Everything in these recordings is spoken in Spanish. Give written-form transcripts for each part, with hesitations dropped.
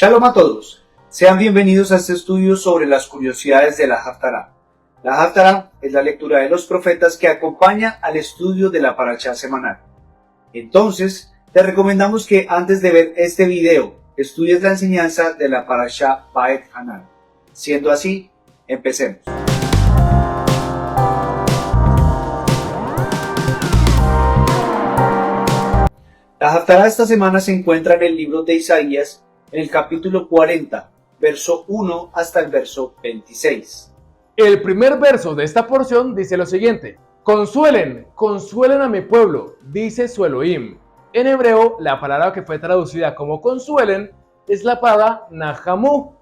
Shalom a todos, sean bienvenidos a este estudio sobre las curiosidades de la Haftará. La Haftará es la lectura de los profetas que acompaña al estudio de la Parashá semanal. Entonces, te recomendamos que antes de ver este video, estudies la enseñanza de la Parashá Vaet Hanan. Siendo así, empecemos. La Haftará de esta semana se encuentra en el libro de Isaías, en el capítulo 40, verso 1 hasta el verso 26. El primer verso de esta porción dice lo siguiente: Consuelen, consuelen a mi pueblo, dice su Elohim. En hebreo, la palabra que fue traducida como consuelen es la palabra nahamu.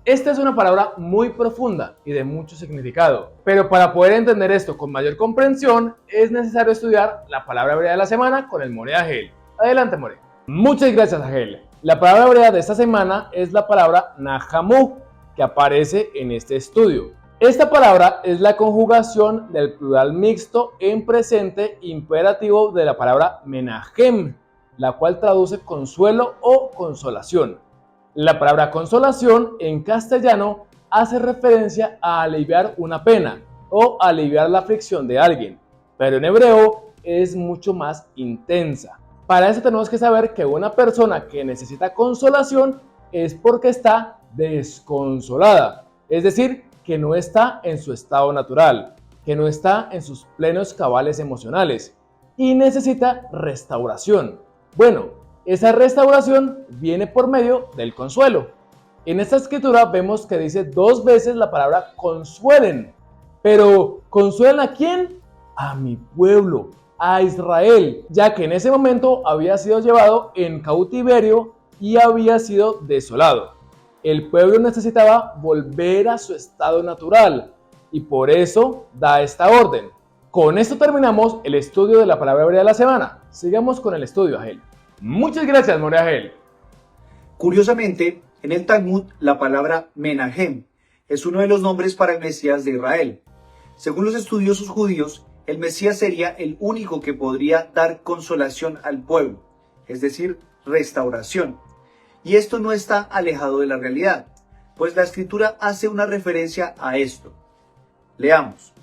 Esta es una palabra muy profunda y de mucho significado, pero para poder entender esto con mayor comprensión es necesario estudiar la palabra hebrea de la semana con el More Agel. Adelante, More. Muchas gracias, Agel. La palabra hebrea de esta semana es la palabra nahamu, que aparece en este estudio. Esta palabra es la conjugación del plural mixto en presente imperativo de la palabra menahem, la cual traduce consuelo o consolación. La palabra consolación en castellano hace referencia a aliviar una pena o aliviar la aflicción de alguien, pero en hebreo es mucho más intensa. Para eso tenemos que saber que una persona que necesita consolación es porque está desconsolada, es decir, que no está en su estado natural, que no está en sus plenos cabales emocionales y necesita restauración. Bueno, esa restauración viene por medio del consuelo. En esta escritura vemos que dice 2 veces la palabra consuelen, pero ¿consuelen a quién? A mi pueblo, a Israel, ya que en ese momento había sido llevado en cautiverio y había sido desolado. El pueblo necesitaba volver a su estado natural y por eso da esta orden. Con esto terminamos el estudio de la palabra hebrea de la semana. Sigamos con el estudio, Agel. Muchas gracias, More Agel. Curiosamente, en el Talmud, la palabra Menahem es uno de los nombres para el Mesías de Israel. Según los estudiosos judíos, el Mesías sería el único que podría dar consolación al pueblo, es decir, restauración. Y esto no está alejado de la realidad, pues la Escritura hace una referencia a esto. Leamos.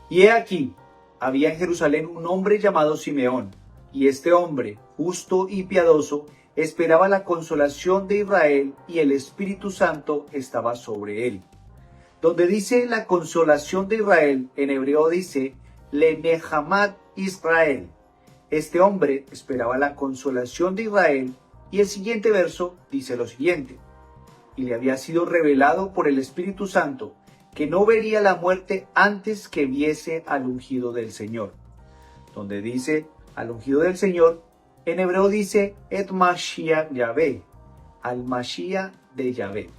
Y he aquí, había en Jerusalén un hombre llamado Simeón, y este hombre, justo y piadoso, esperaba la consolación de Israel, y el Espíritu Santo estaba sobre él. Donde dice la consolación de Israel, en hebreo dice Lenehamat Israel. Este hombre esperaba la consolación de Israel, y el siguiente verso dice lo siguiente: y le había sido revelado por el Espíritu Santo que no vería la muerte antes que viese al ungido del Señor. Donde dice al ungido del Señor, en hebreo dice Et Mashiach Yahvé, al Mashiach de Yahvé.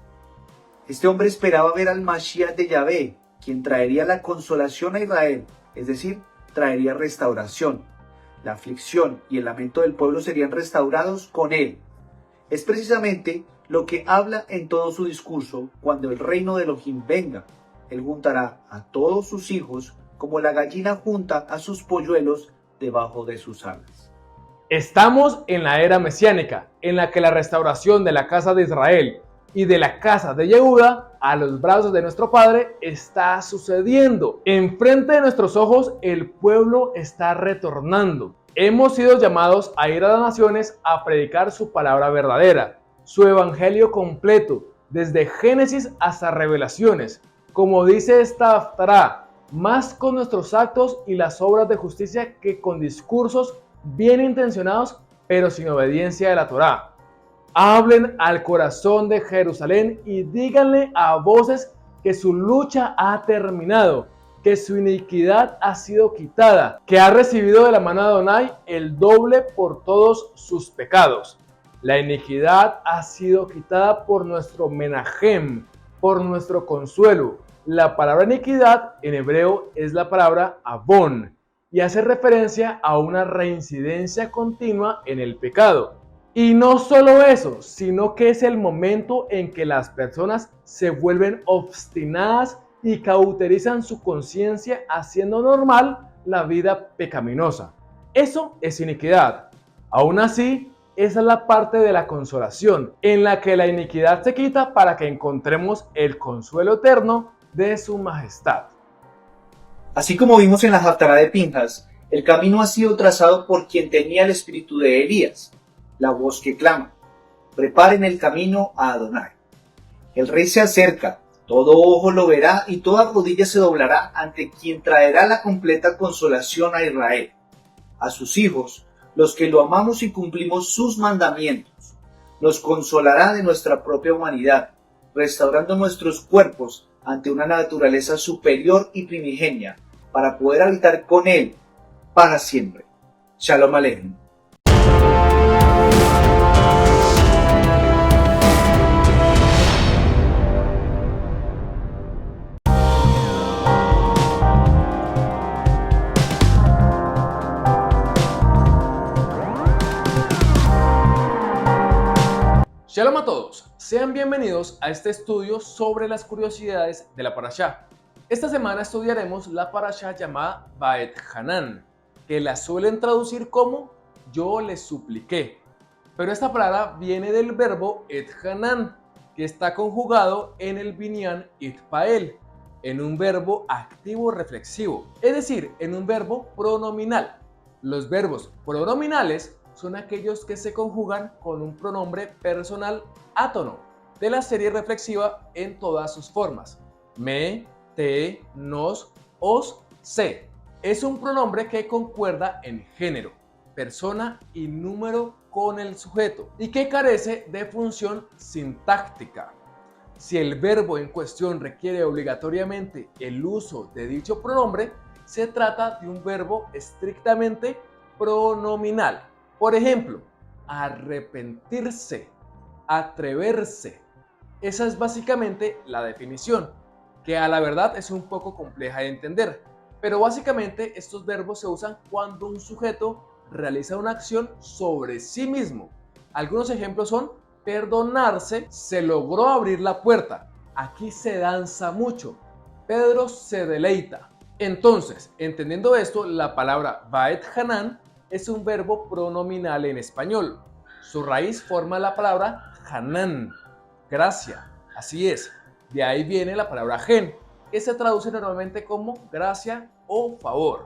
Este hombre esperaba ver al Mashiach de Yahvé, quien traería la consolación a Israel, es decir, traería restauración. La aflicción y el lamento del pueblo serían restaurados con él. Es precisamente lo que habla en todo su discurso cuando el reino de Elohim venga. Él juntará a todos sus hijos como la gallina junta a sus polluelos debajo de sus alas. Estamos en la era mesiánica, en la que la restauración de la casa de Israel y de la casa de Yehuda a los brazos de nuestro Padre está sucediendo. Enfrente de nuestros ojos el pueblo está retornando. Hemos sido llamados a ir a las naciones a predicar su palabra verdadera, su evangelio completo, desde Génesis hasta Revelaciones. Como dice esta Haftará, más con nuestros actos y las obras de justicia que con discursos bien intencionados, pero sin obediencia de la Torá. Hablen al corazón de Jerusalén y díganle a voces que su lucha ha terminado, que su iniquidad ha sido quitada, que ha recibido de la mano de Adonai el doble por todos sus pecados. La iniquidad ha sido quitada por nuestro Menahem, por nuestro consuelo. La palabra iniquidad en hebreo es la palabra avon y hace referencia a una reincidencia continua en el pecado. Y no solo eso, sino que es el momento en que las personas se vuelven obstinadas y cauterizan su conciencia haciendo normal la vida pecaminosa. Eso es iniquidad. Aún así, Esa es la parte de la consolación, en la que la iniquidad se quita para que encontremos el consuelo eterno de su majestad. Así como vimos en la Haftará de Pinjas, el camino ha sido trazado por quien tenía el espíritu de Elías, la voz que clama: preparen el camino a Adonai. El rey se acerca, todo ojo lo verá y toda rodilla se doblará ante quien traerá la completa consolación a Israel, a sus hijos, los que lo amamos y cumplimos sus mandamientos. Nos consolará de nuestra propia humanidad, restaurando nuestros cuerpos ante una naturaleza superior y primigenia, para poder habitar con Él para siempre. Shalom Aleichem. Shalom a todos, sean bienvenidos a este estudio sobre las curiosidades de la Parashá. Esta semana estudiaremos la Parashá llamada Vaet Hanan, que la suelen traducir como yo les supliqué. Pero esta palabra viene del verbo et Hanan, que está conjugado en el binyan itpael, en un verbo activo reflexivo, es decir, en un verbo pronominal. Los verbos pronominales son aquellos que se conjugan con un pronombre personal átono de la serie reflexiva en todas sus formas: me, te, nos, os, se. Es un pronombre que concuerda en género, persona y número con el sujeto y que carece de función sintáctica. Si el verbo en cuestión requiere obligatoriamente el uso de dicho pronombre, se trata de un verbo estrictamente pronominal. Por ejemplo, arrepentirse, atreverse. Esa es básicamente la definición, que a la verdad es un poco compleja de entender, pero básicamente estos verbos se usan cuando un sujeto realiza una acción sobre sí mismo. Algunos ejemplos son: perdonarse, se logró abrir la puerta, aquí se danza mucho, Pedro se deleita. Entonces, entendiendo esto, la palabra Vaet Hanan es un verbo pronominal en español. Su raíz forma la palabra Hanan, gracia. Así es, de ahí viene la palabra gen, que se traduce normalmente como gracia o favor.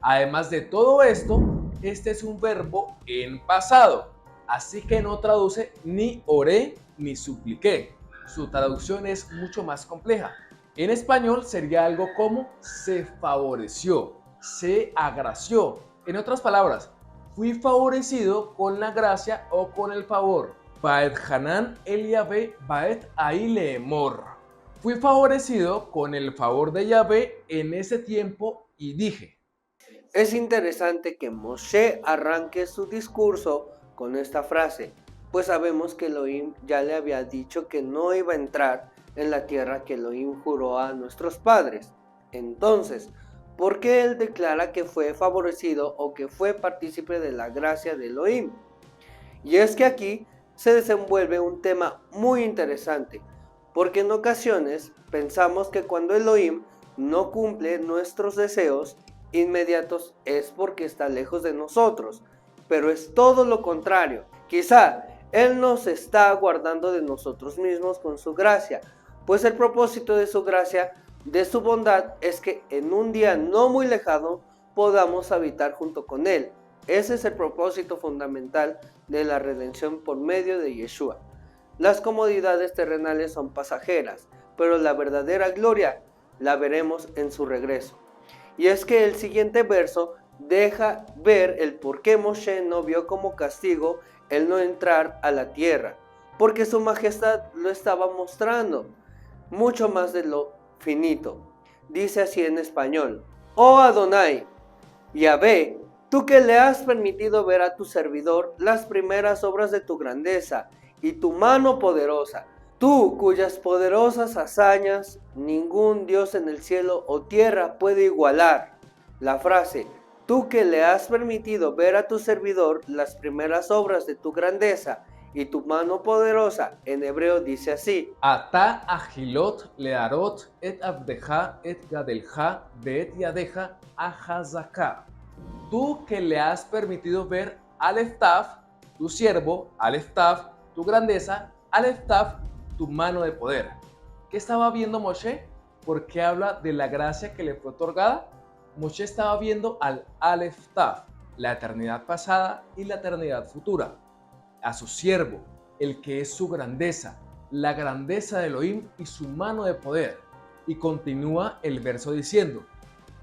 Además de todo esto, este es un verbo en pasado, así que no traduce ni oré ni supliqué. Su traducción es mucho más compleja. En español sería algo como se favoreció, se agració. En otras palabras, fui favorecido con la gracia o con el favor. Vaet Hanan el Yahvé Vaet ahí leemor. Fui favorecido con el favor de Yahvé en ese tiempo y dije. Es interesante que Moshe arranque su discurso con esta frase, pues sabemos que Elohim ya le había dicho que no iba a entrar en la tierra que Elohim juró a nuestros padres. Entonces, ¿por qué él declara que fue favorecido o que fue partícipe de la gracia de Elohim? Y es que aquí se desenvuelve un tema muy interesante, porque en ocasiones pensamos que cuando Elohim no cumple nuestros deseos inmediatos es porque está lejos de nosotros, pero es todo lo contrario. Quizá Él nos está guardando de nosotros mismos con su gracia, pues el propósito de su gracia, de su bondad, es que en un día no muy lejano podamos habitar junto con Él. Ese es el propósito fundamental de la redención por medio de Yeshua. Las comodidades terrenales son pasajeras, pero la verdadera gloria la veremos en su regreso. Y es que el siguiente verso deja ver el por qué Moshe no vio como castigo el no entrar a la tierra, porque su majestad lo estaba mostrando, mucho más de lo finito. Dice así en español: oh Adonai, Yahvé, tú que le has permitido ver a tu servidor las primeras obras de tu grandeza y tu mano poderosa, tú cuyas poderosas hazañas ningún Dios en el cielo o tierra puede igualar. La frase tú que le has permitido ver a tu servidor las primeras obras de tu grandeza y tu mano poderosa, en hebreo dice así: Ata agilot learot et abdeja et gadelja beet yadeja ahazaka. Tú que le has permitido ver al Eftaf tu siervo, Aleph Tav, tu grandeza, Aleph Tav, tu mano de poder. ¿Qué estaba viendo Moshe? ¿Por qué habla de la gracia que le fue otorgada? Moshe estaba viendo al Aleph Tav, la eternidad pasada y la eternidad futura, a su siervo, el que es su grandeza, la grandeza de Elohim y su mano de poder. Y continúa el verso diciendo: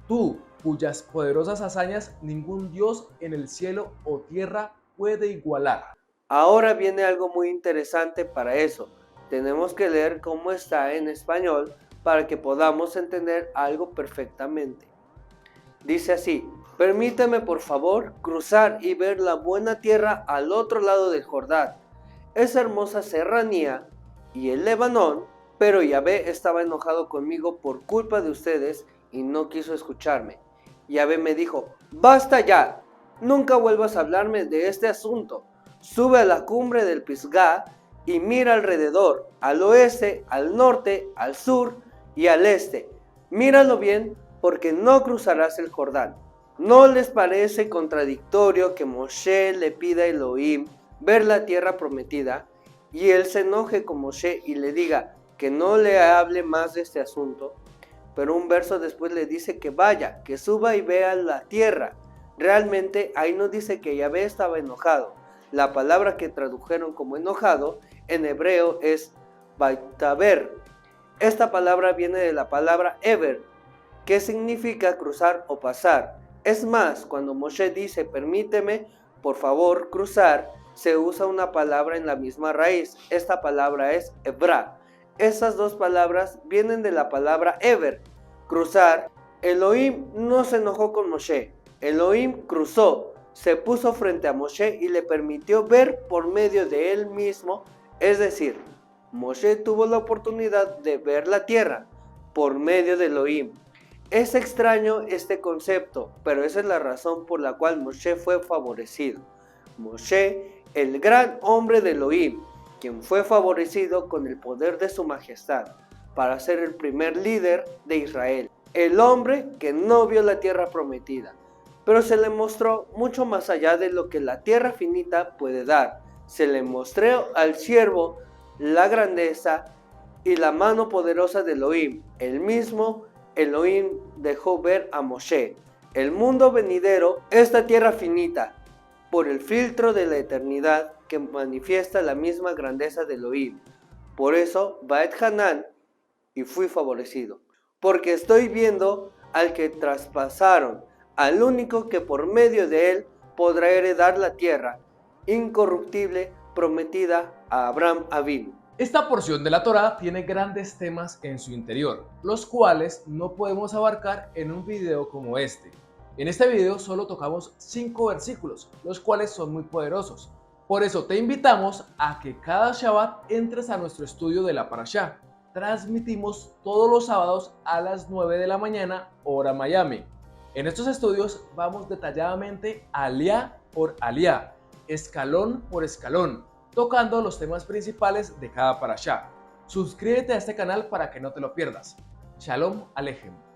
tú, cuyas poderosas hazañas ningún Dios en el cielo o tierra puede igualar. Ahora viene algo muy interesante para eso. Tenemos que leer cómo está en español para que podamos entender algo perfectamente. Dice así: permíteme por favor cruzar y ver la buena tierra al otro lado del Jordán, esa hermosa serranía y el Lebanón, pero Yahvé estaba enojado conmigo por culpa de ustedes y no quiso escucharme. Yahvé me dijo: basta ya, nunca vuelvas a hablarme de este asunto. Sube a la cumbre del Pisgah y mira alrededor, al oeste, al norte, al sur y al este. Míralo bien, porque no cruzarás el Jordán. ¿No les parece contradictorio que Moshe le pida a Elohim ver la tierra prometida y él se enoje con Moshe y le diga que no le hable más de este asunto? Pero un verso después le dice que vaya, que suba y vea la tierra. Realmente ahí no dice que Yahvé estaba enojado. La palabra que tradujeron como enojado en hebreo es Baitaber. Esta palabra viene de la palabra Eber, que significa cruzar o pasar. Es más, cuando Moshe dice permíteme por favor cruzar, se usa una palabra en la misma raíz. Esta palabra es Ebra. Estas dos palabras vienen de la palabra Eber, cruzar. Elohim no se enojó con Moshe. Elohim cruzó, se puso frente a Moshe y le permitió ver por medio de él mismo. Es decir, Moshe tuvo la oportunidad de ver la tierra por medio de Elohim. Es extraño este concepto, pero esa es la razón por la cual Moshe fue favorecido. Moshe, el gran hombre de Elohim, quien fue favorecido con el poder de su majestad para ser el primer líder de Israel. El hombre que no vio la tierra prometida, pero se le mostró mucho más allá de lo que la tierra finita puede dar. Se le mostró al siervo la grandeza y la mano poderosa de Elohim. El mismo Elohim dejó ver a Moshe el mundo venidero, esta tierra finita, por el filtro de la eternidad que manifiesta la misma grandeza de Elohim. Por eso, Baet Hanan, y fui favorecido, porque estoy viendo al que traspasaron, al único que por medio de él podrá heredar la tierra incorruptible prometida a Abraham Avinu. Esta porción de la Torá tiene grandes temas en su interior, los cuales no podemos abarcar en un video como este. En este video solo tocamos 5 versículos, los cuales son muy poderosos. Por eso te invitamos a que cada Shabbat entres a nuestro estudio de la Parashá. Transmitimos todos los sábados a las 9 de la mañana, hora Miami. En estos estudios vamos detalladamente aliá por aliá, escalón por escalón, tocando los temas principales de cada parashá. Suscríbete a este canal para que no te lo pierdas. Shalom Alejem.